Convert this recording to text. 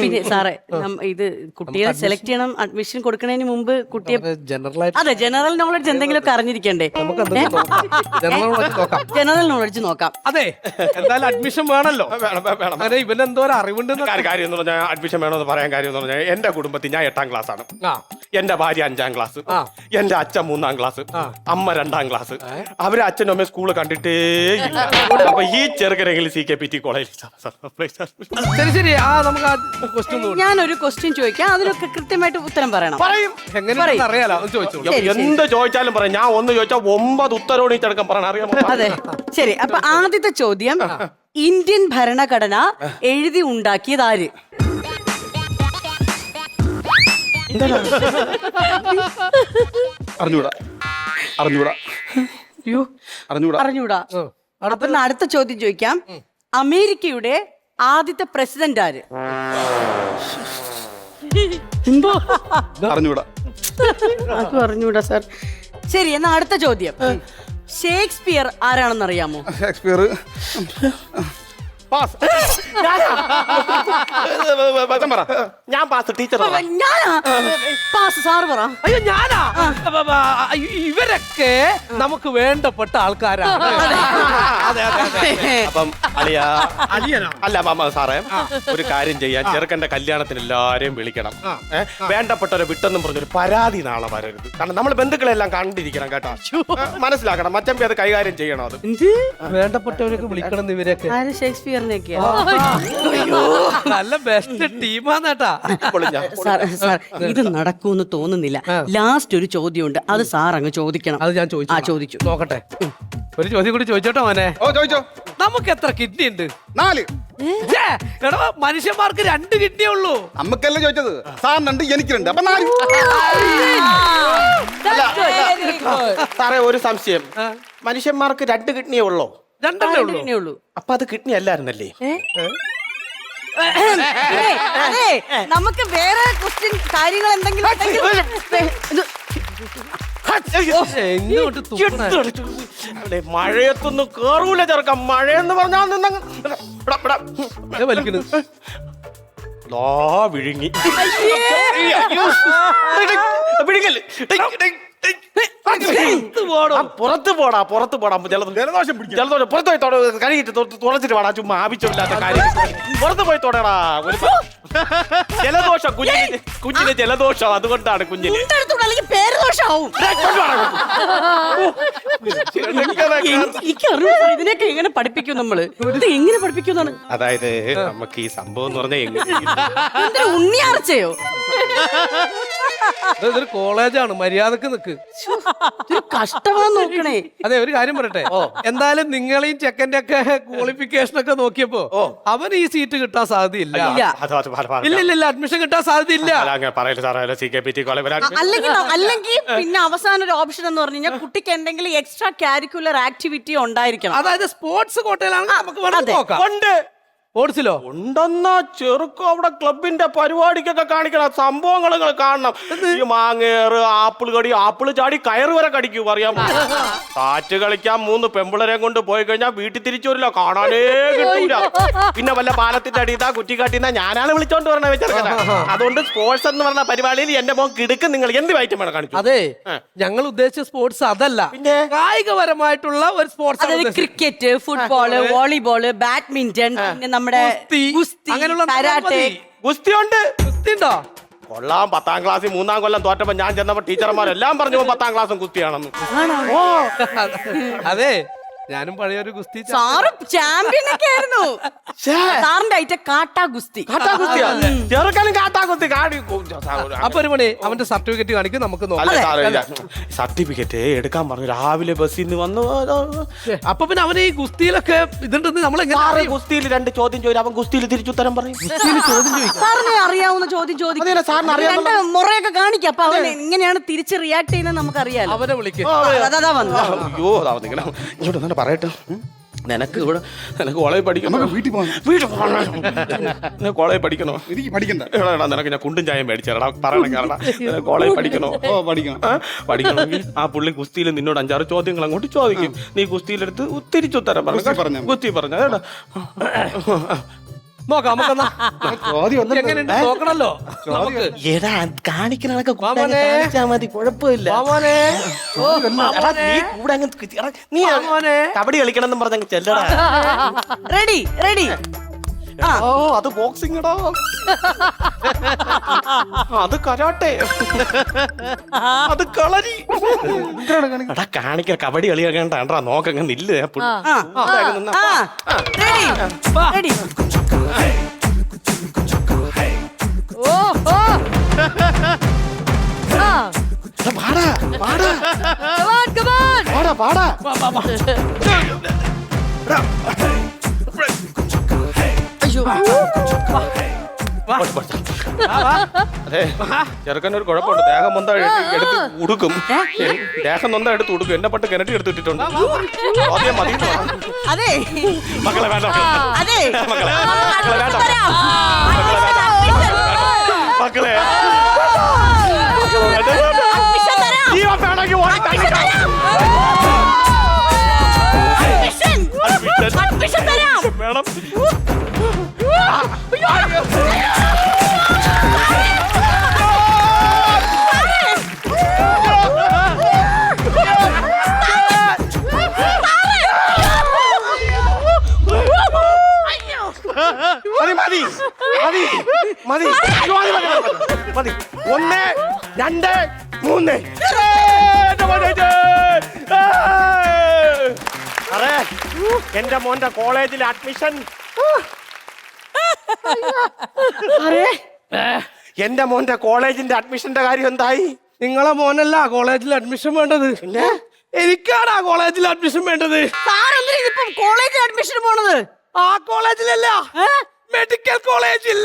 പിന്നെ സാറേ ഇത് കുട്ടിയെ സെലക്ട് ചെയ്യണം, അഡ്മിഷൻ കൊടുക്കുന്നതിന് മുമ്പ് കുട്ടിയെ അതെ ജനറൽ നോളജ് എന്തെങ്കിലുമൊക്കെ അറിഞ്ഞിരിക്കണ്ടേ? ജനറൽ നോളജ് നോക്കാം. അതെ, എന്തായാലും അഡ്മിഷൻ വേണല്ലോ. അതെ, ഇവനെന്തോ ഒരു അറിവുണ്ടെന്ന്. കാര്യം എന്ന് പറഞ്ഞാൽ അഡ്മിഷൻ വേണമെന്ന് പറയാൻ കാര്യം എന്ന് പറഞ്ഞാൽ എന്റെ കുടുംബത്തിൽ ഞാൻ 8ാം ക്ലാസ് ആണ്, എന്റെ ഭാര്യ 5ാം ക്ലാസ്, എന്റെ അച്ഛൻ 3ാം ക്ലാസ്, അമ്മ 2ാം ക്ലാസ്. അവരെ അച്ഛനും അമ്മയും സ്കൂള് കണ്ടിട്ടേ ഇല്ല. അപ്പൊ ഈ ചെറുക്കനെങ്കിലും CKPT കോളേജിൽ ശരി ശരി, നമുക്ക് ക്വസ്റ്റ്യൻ ഞാനൊരു ക്വസ്റ്റ്യൻ ചോദിക്കാം, അതിനൊക്കെ കൃത്യമായിട്ട് ഉത്തരം പറയണം. പറയും. എങ്ങനെയാണെന്ന് അറിയാലോ, ചോദിച്ചോളൂ. എന്ത് ചോദിച്ചാലും പറയും. ഞാൻ ഒന്ന് ചോദിച്ചാൽ 9 ഉത്തരവോട് ഈ ചെറുക്കൻ പറയാൻ അറിയാം. അതെ ശരി. അപ്പൊ ആദ്യത്തെ ചോദ്യം, ഇന്ത്യൻ ഭരണഘടന എഴുതി ഉണ്ടാക്കിയത് ആര്? അറിഞ്ഞൂടാ അറിഞ്ഞൂടാ അയ്യോ അറിഞ്ഞൂടാ അറിഞ്ഞൂടാ. അപ്പൊ അടുത്ത ചോദ്യം ചോദിക്കാം, അമേരിക്കയുടെ ആദ്യത്തെ പ്രസിഡന്റ് ആര്? അറിഞ്ഞൂടാ. അത് അറിഞ്ഞൂടാ സാർ. ശരി, എന്നാ അടുത്ത ചോദ്യം, ഷേക്സ്പിയർ ആരാണെന്ന് അറിയാമോ? Shakespeare pass. ഞാൻ പാസ്. Teacher pass. സാറ് പറ. അയ്യോ ഞാനാ? ഇവരൊക്കെ നമുക്ക് വേണ്ടപ്പെട്ട ആൾക്കാരാണ്. അപ്പം അല്ല മാമ സാറേ, ഒരു കാര്യം ചെയ്യാൻ, ചെറുക്കന്റെ കല്യാണത്തിന് എല്ലാരെയും വിളിക്കണം. വേണ്ടപ്പെട്ടവരെ വിട്ടെന്നും പറഞ്ഞൊരു പരാതി നാളെ വരരുത്. കാരണം നമ്മൾ ബന്ധുക്കളെല്ലാം കണ്ടിരിക്കണം കേട്ടോ. മനസ്സിലാക്കണം, മച്ചമ്പി അത് കൈകാര്യം ചെയ്യണം. അത് വേണ്ടപ്പെട്ടവരൊക്കെ വിളിക്കണം. ഇവരൊക്കെ ഷേക്സ്പിയറിനെയൊക്കെയാ? നല്ല ബെസ്റ്റ് ടീമാന്നേട്ടാ. ഇത് നടക്കൂന്ന് തോന്നുന്നില്ല. ലാസ്റ്റ് ഒരു ചോദ്യമുണ്ട്, അത് സാർ അങ്ങ് ചോദിക്കണം. അത് ഞാൻ ചോദിച്ചു നോക്കട്ടെ. ഒരു ചോദ്യം കൂടി ചോദിച്ചോട്ടോ മോനെ. ചോദിച്ചോ. നമുക്ക് എത്ര കിഡ്നി ഉണ്ട്? 4. എടാ, മനുഷ്യന്മാർക്ക് 2 കിഡ്നിയേ ഉള്ളൂ. നമ്മക്കല്ലേ ചോദിച്ചത്? സാറിനുണ്ട്, എനിക്കുണ്ട്, അപ്പൊ 4. സാറേ ഒരു സംശയം, മനുഷ്യന്മാർക്ക് 2 കിഡ്നിയേ ഉള്ളോ? 2 ഉള്ളൂ. അപ്പൊ അത് കിഡ്നി അല്ലായിരുന്നല്ലേ? അതെ, നമുക്ക് വേറെ ക്വസ്റ്റ്യൻ കാര്യങ്ങൾ എന്തെങ്കിലും മഴയത്തൊന്നും കേറൂല ചെറുക്കം. മഴയെന്ന് പറഞ്ഞാൽ വിഴുങ്ങി വിഴുങ്ങല്. പുറത്ത് പോടാ ജലദോഷം പുറത്ത് പോയി കഴുകിട്ട് തുറച്ചിട്ട് പാടാ. ചുമ്മാ ആവശ്യമില്ലാത്ത കാര്യം പുറത്ത് പോയി തൊടടാ. ജലദോഷം കുഞ്ഞിന് ജലദോഷം, അതുകൊണ്ടാണ് കുഞ്ഞിന്. ഇതിനൊക്കെ എങ്ങനെ പഠിപ്പിക്കും നമ്മള്? ഇത് എങ്ങനെ പഠിപ്പിക്കുന്നതാണ്? അതായത് നമുക്ക് ഈ സംഭവം എന്ന് പറഞ്ഞാൽ ഉണ്ണിയാർച്ചയോ? ഇതൊരു കോളേജാണ്, മര്യാദക്ക് നിക്ക്. കഷ്ടമാണ് നോക്കണേ. അതെ, ഒരു കാര്യം പറയട്ടെ, എന്തായാലും നിങ്ങളെയും ചെക്കന്റെ ഒക്കെ ക്വാളിഫിക്കേഷൻ ഒക്കെ നോക്കിയപ്പോ അവൻ ഈ സീറ്റ് കിട്ടാൻ സാധ്യതയില്ല. ഇല്ല, അഡ്മിഷൻ കിട്ടാൻ സാധ്യതയില്ല. അല്ലെങ്കിൽ പിന്നെ അവസാന ഒരു ഓപ്ഷൻ എന്ന് പറഞ്ഞു കഴിഞ്ഞാൽ കുട്ടിക്ക് എന്തെങ്കിലും എക്സ്ട്രാ കരിക്കുലർ ആക്ടിവിറ്റി ഉണ്ടായിരിക്കണം. അതായത് സ്പോർട്സ് കോട്ടയിലാണ് നമുക്ക് നോക്കാം. സ്പോർട്സിലോ ഉണ്ടെന്നാ ചെറുക്കും അവിടെ ക്ലബിന്റെ പരിപാടിക്കൊക്കെ കാണിക്കണം സംഭവങ്ങൾ കാണണം. ഈ മാങ്ങേറ്, ആപ്പിൾ കടി, ആപ്പിള് ചാടി കയറ് വരെ കടിക്കും, അറിയാമോ? കാറ്റ് കളിക്കാൻ 3 പെമ്പിളരെയും കൊണ്ട് പോയി കഴിഞ്ഞാൽ വീട്ടിൽ തിരിച്ചു വരില്ല, കാണാനേ കിട്ടൂല. പിന്നെ വല്ല പാലത്തിന്റെ അടിയത്താ കുറ്റിക്കാട്ടിന്നാ ഞാനാണ് വിളിച്ചോണ്ട് വരണ വെച്ചെടുക്കണ. അതുകൊണ്ട് സ്പോർട്സ് എന്ന് പറഞ്ഞ പരിപാടിയിൽ എന്റെ മോൻ കിടക്കും. നിങ്ങൾ എന്ത് വൈറ്റം വേണം കാണിക്കും? അതെ, ഞങ്ങൾ ഉദ്ദേശിച്ച സ്പോർട്സ് അതല്ല, പിന്നെ കായികപരമായിട്ടുള്ള ഒരു sports. Cricket, football, volleyball, badminton, പിന്നെ നമ്മുടെ ഗുസ്തി, കരാട്ടെ. ഗുസ്തിയുണ്ട്. ഗുസ്തി ഉണ്ടോ? കൊള്ളാം. 10ാം ക്ലാസ്സിൽ 3ാം കൊല്ലം തോറ്റപ്പോ ഞാൻ ചെന്നപ്പോ ടീച്ചർമാരെല്ലാം പറഞ്ഞു 10ാം ക്ലാസ്സും കുസ്തിയാണെന്ന്. അതെ, ഞാനും പഴയൊരു ഗുസ്തി സാറ് ചാമ്പ്യൻ ഒക്കെ ആയിരുന്നു. സാറിന്റെ ഐറ്റം കാട്ടാ ഗുസ്തി. ചെറുക്കനും കാട്ടാ കുസ്തി കാടി. അപ്പൊ ഒരു മണി അവന്റെ സർട്ടിഫിക്കറ്റ് കാണിക്കും, നമുക്ക് നോക്കാം. സർട്ടിഫിക്കറ്റ് എടുക്കാൻ പറഞ്ഞു, രാവിലെ ബസ്സിൽ നിന്ന് വന്നു. അപ്പൊ പിന്നെ അവന് ഈ ഗുസ്തിയിലൊക്കെ ഇതുണ്ടെന്ന് നമ്മൾ ഗുസ്തിയിൽ 2 ചോദ്യം ചോദിച്ചു, അവൻ ഗുസ്തിയിൽ തിരിച്ചുത്തരം പറയും. സാറിന് അറിയാവുന്ന ചോദ്യം ചോദിക്കും, മുറയൊക്കെ കാണിക്കും. അപ്പൊ അവൻ എങ്ങനെയാണ് തിരിച്ച് റിയാക്ട് ചെയ്യുന്നത് നമുക്കറിയാലോ. അവനെ വിളിക്കും. അതാ വന്നു. അയ്യോ ഇങ്ങോട്ട് പറയട്ടെ, നിനക്ക് കോളേജ് പഠിക്കണം. വീട്ടിൽ പോകണം. കോളേജ് പഠിക്കണോ? എനിക്ക് പഠിക്കണ്ട. നിനക്ക് ഞാൻ കുണ്ടും ചായം മേടിച്ചേടാ. പറയണം കാരണം കോളേജ് പഠിക്കണോ? പഠിക്കണമെങ്കിൽ ആ പുള്ളി കുസ്തിയിൽ നിന്നോട് 5-6 ചോദ്യങ്ങൾ അങ്ങോട്ട് ചോദിക്കും. നീ കുസ്തിയിലെടുത്ത് തിരിച്ചുത്തരം പറഞ്ഞു. കുസ്തി പറഞ്ഞു. നോക്കാം നമുക്കെന്നാ ചോദ്യം ഒന്നും എങ്ങനെയുണ്ട് നോക്കണല്ലോ നമുക്ക് എടാ കാണിക്കണൊക്കെ മാമോനെ. കാണിച്ചാ മതി, കുഴപ്പമില്ല. മാമോനെ എടാ, നീ കൂടെ അങ്ങ് എടാ, നീ മാമോനെ. കബഡി കളിക്കണം എന്ന് പറഞ്ഞ ചെല്ലടാ. റെഡി റെഡി ആ ഓ അത് ബോക്സിംഗ് ഇടോ, അത് കരാട്ടെ, അത് കളരി. എടാ കാണിക്ക കബഡി കളി കളിക്കണ്ടാ, നോക്കങ്ങ് നില്ല്. റെഡി പാടാ പാടാ പാടാ പാടാ. അതെ ചെറുക്കനൊരു കുഴപ്പമുണ്ട്, ദേഹം നൊന്ത എടുത്ത് ഉടുക്കും, ദേഹം നൊന്ത എടുത്ത് ഉടുക്കും. എന്നെ പട്ട് കിണറ്റി എടുത്തിട്ടുണ്ട്. ആദ്യം മതി അതെ മക്കളെ, വേണ്ട അതെ മക്കളെ, മക്കളെ വേണ്ട മക്കളെ, ജീവൻ വേണമെങ്കിൽ ഓടി കഴിക്കാം. വേണം മതി മതി മതി മതി മതി. 1 2 3 അറേ എന്റെ മോന്റെ കോളേജിൽ അഡ്മിഷൻ. എന്റെ മോന്റെ കോളേജിന്റെ അഡ്മിഷന്റെ കാര്യം എന്തായി? നിങ്ങളെ മോനല്ല കോളേജിൽ അഡ്മിഷൻ വേണ്ടത്, എനിക്കാണ് ആ കോളേജിൽ അഡ്മിഷൻ വേണ്ടത്. ഇപ്പം കോളേജിൽ അഡ്മിഷൻ പോണത് ആ കോളേജിലല്ല, മെഡിക്കൽ കോളേജിൽ.